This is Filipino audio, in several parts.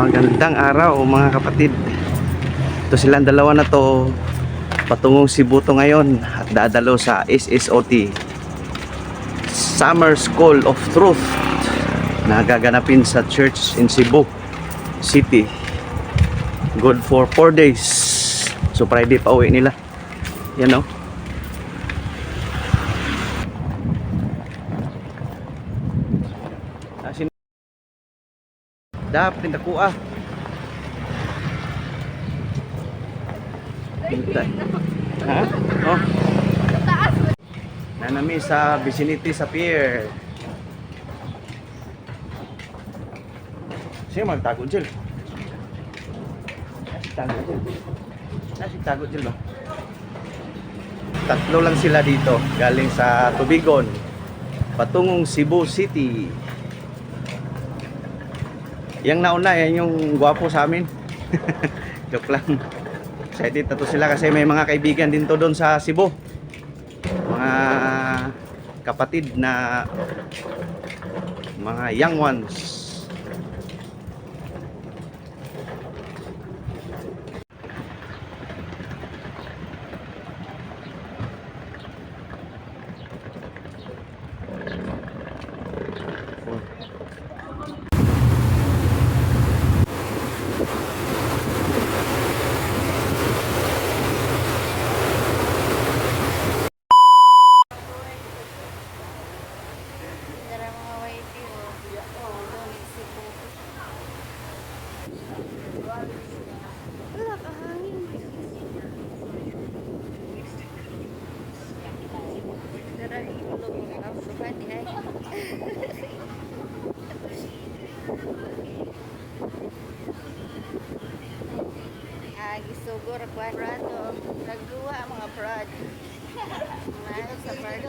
Magandang araw mga kapatid. Ito silang dalawa na to, patungong Cebu to ngayon at dadalo sa SSOT, Summer School of Truth, na gaganapin sa church in Cebu City. Good for 4 days. So Friday pa uwi nila. Yan o. Dapat tindakuha. Hintay. Ha? Oh. Nanami sa vicinity sa pier. Sino magtago dyan? Nasi tago dyan ba? Tatlo lang sila dito. Galing sa Tubigon, patungong Cebu City. Yang nauna, yan yung gwapo sa amin. Joke lang. Excited na to sila kasi may mga kaibigan din to doon sa Cebu. Mga kapatid na mga young ones. Gisugor kwadrado nagduwa ang mga prod mahal sa pardo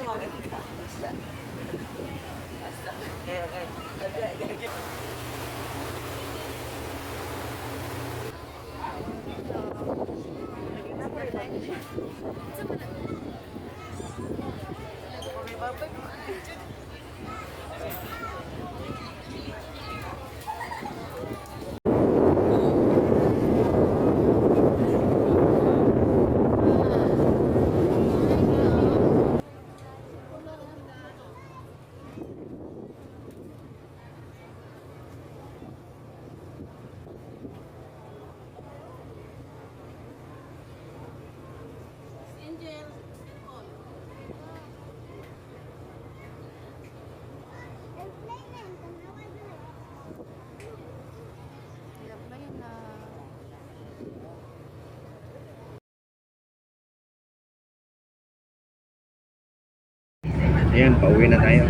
Ayan, pauwi na tayo.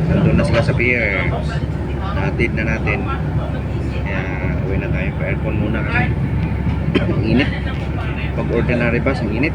Nandun na sila sa pier. Natid na natin. Kaya uwi na tayo. Pa-aircon muna kasi ang init. Pag ordinary bus, ang init.